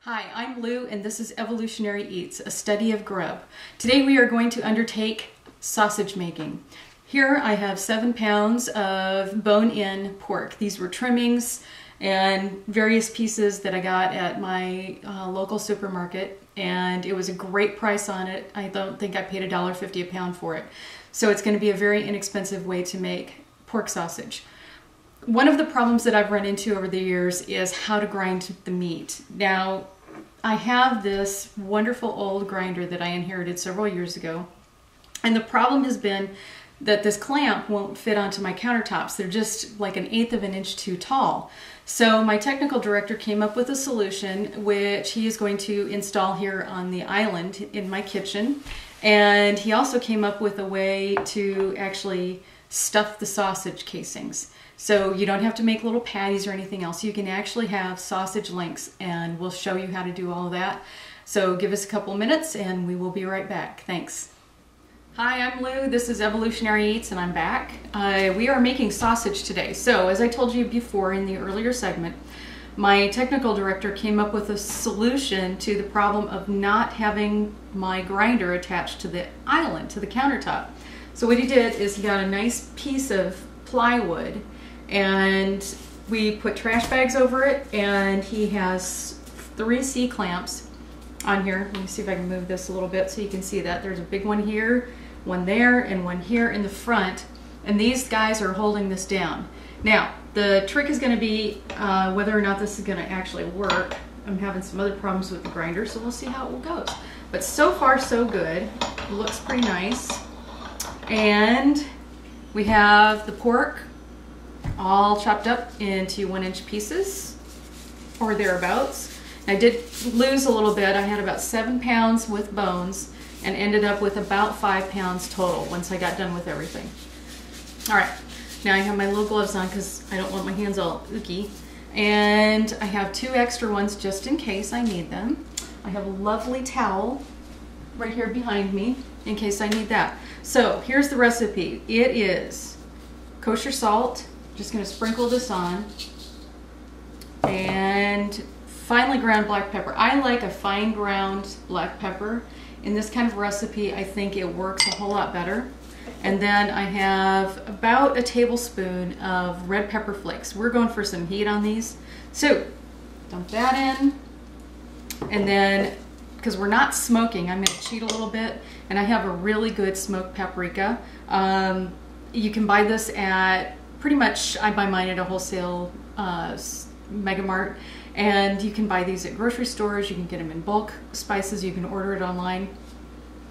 Hi, I'm Lou and this is Evolutionary Eats, a study of grub. Today we are going to undertake sausage making. Here I have 7 pounds of bone-in pork. These were trimmings and various pieces that I got at my local supermarket, and it was a great price on it. I don't think I paid $1.50 a pound for it. So it's going to be a very inexpensive way to make pork sausage. One of the problems that I've run into over the years is how to grind the meat. Now, I have this wonderful old grinder that I inherited several years ago, and the problem has been that this clamp won't fit onto my countertops. They're just like 1/8 of an inch too tall. So my technical director came up with a solution which he is going to install here on the island in my kitchen, and he also came up with a way to actually stuff the sausage casings. So you don't have to make little patties or anything else. You can actually have sausage links, and we'll show you how to do all of that. So give us a couple minutes and we will be right back. Thanks. Hi, I'm Lou. This is Evolutionary Eats and I'm back. We are making sausage today. So as I told you before in the earlier segment, my technical director came up with a solution to the problem of not having my grinder attached to the island, to the countertop. So what he did is he got a nice piece of plywood, and we put trash bags over it, and he has 3 C-clamps on here. Let me see if I can move this a little bit so you can see that. There's a big one here, one there, and one here in the front, and these guys are holding this down. Now, the trick is going to be whether or not this is going to actually work. I'm having some other problems with the grinder, so we'll see how it goes. But so far, so good. It looks pretty nice. And we have the pork all chopped up into 1-inch pieces or thereabouts. I did lose a little bit. I had about 7 pounds with bones and ended up with about 5 pounds total once I got done with everything. All right, now I have my little gloves on because I don't want my hands all ooky. And I have 2 extra ones just in case I need them. I have a lovely towel right here behind me in case I need that. So here's the recipe. It is kosher salt. Just going to sprinkle this on, and finely ground black pepper. I like a fine ground black pepper. In this kind of recipe, I think it works a whole lot better. And then I have about a tablespoon of red pepper flakes. We're going for some heat on these. So dump that in, and then because we're not smoking, I'm going to cheat a little bit, and I have a really good smoked paprika. You can buy this at pretty much, I buy mine at a wholesale Mega Mart, and you can buy these at grocery stores. You can get them in bulk spices. You can order it online,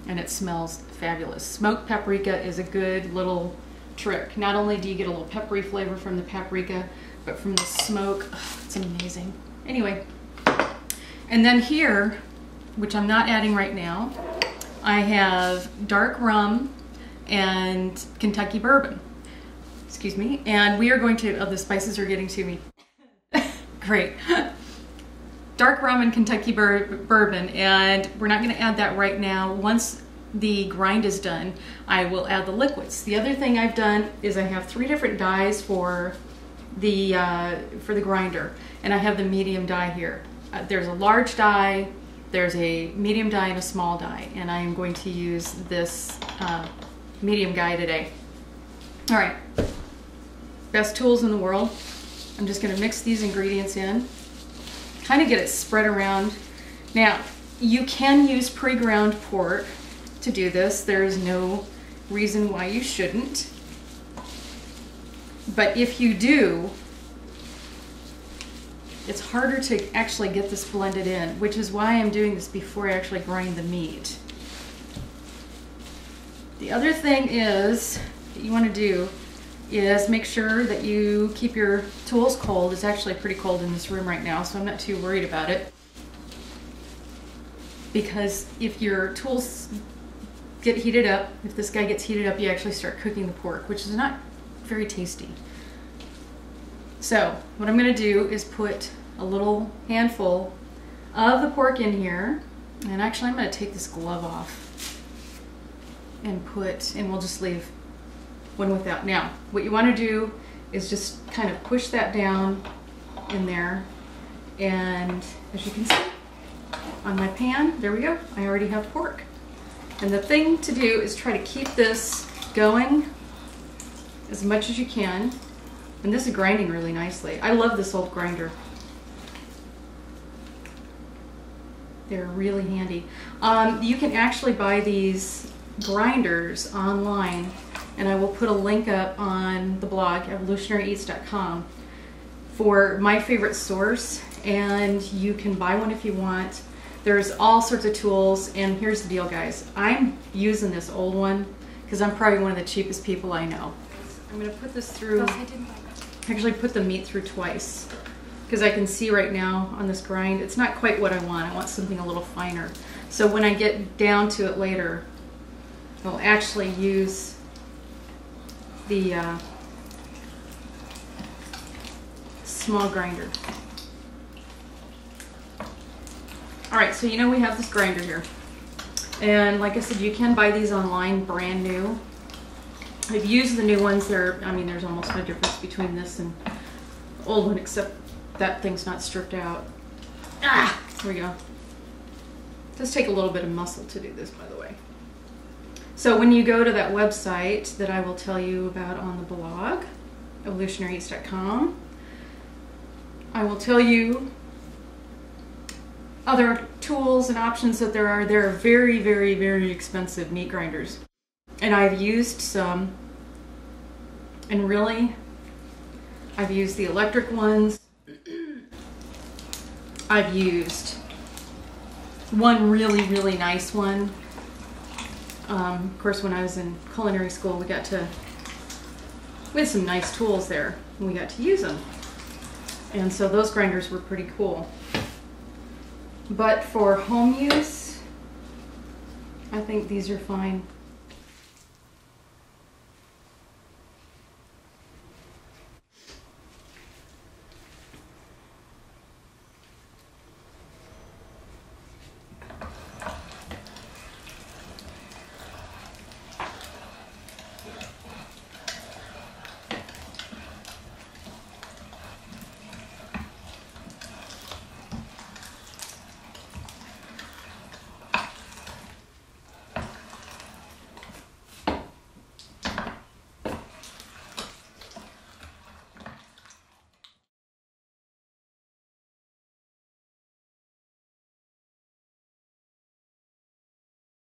and it smells fabulous. Smoked paprika is a good little trick. Not only do you get a little peppery flavor from the paprika, but from the smoke, it's amazing. Anyway, and then here, which I'm not adding right now, I have dark rum and Kentucky bourbon. Excuse me. And we are going to, oh, the spices are getting to me. Great. Dark rum and Kentucky bourbon, and we're not going to add that right now. Once the grind is done, I will add the liquids. The other thing I've done is I have 3 different dyes for the grinder, and I have the medium dye here. There's a large dye, there's a medium dye, and a small dye, and I am going to use this medium dye today. All right, best tools in the world. I'm just going to mix these ingredients in, kind of get it spread around. Now, you can use pre-ground pork to do this. There is no reason why you shouldn't. But if you do, it's harder to actually get this blended in, which is why I'm doing this before I actually grind the meat. The other thing is that you want to do is make sure that you keep your tools cold. It's actually pretty cold in this room right now, so I'm not too worried about it. Because if your tools get heated up, if this guy gets heated up, you actually start cooking the pork, which is not very tasty. So what I'm going to do is put a little handful of the pork in here, and actually I'm going to take this glove off and we'll just leave one without. Now, what you want to do is just kind of push that down in there, and as you can see, on my pan, there we go, I already have pork. And the thing to do is try to keep this going as much as you can. And this is grinding really nicely. I love this old grinder. They're really handy. You can actually buy these grinders online, and I will put a link up on the blog, evolutionaryeats.com, for my favorite source, and you can buy one if you want. There's all sorts of tools, and here's the deal, guys. I'm using this old one because I'm probably one of the cheapest people I know. I'm going to put this through, actually put the meat through twice, because I can see right now on this grind, it's not quite what I want. I want something a little finer. So when I get down to it later, I'll actually use the small grinder. Alright, so you know we have this grinder here. And like I said, you can buy these online brand new. I've used the new ones. I mean, there's almost no difference between this and the old one, except that thing's not stripped out. Ah, here we go. It does take a little bit of muscle to do this, by the way. So when you go to that website that I will tell you about on the blog, evolutionaryeats.com, I will tell you other tools and options that there are. There are very, very, very expensive meat grinders. And I've used some, and really, I've used the electric ones. I've used one really, really nice one. Of course, when I was in culinary school, we had some nice tools there, and we got to use them. And so those grinders were pretty cool. But for home use, I think these are fine.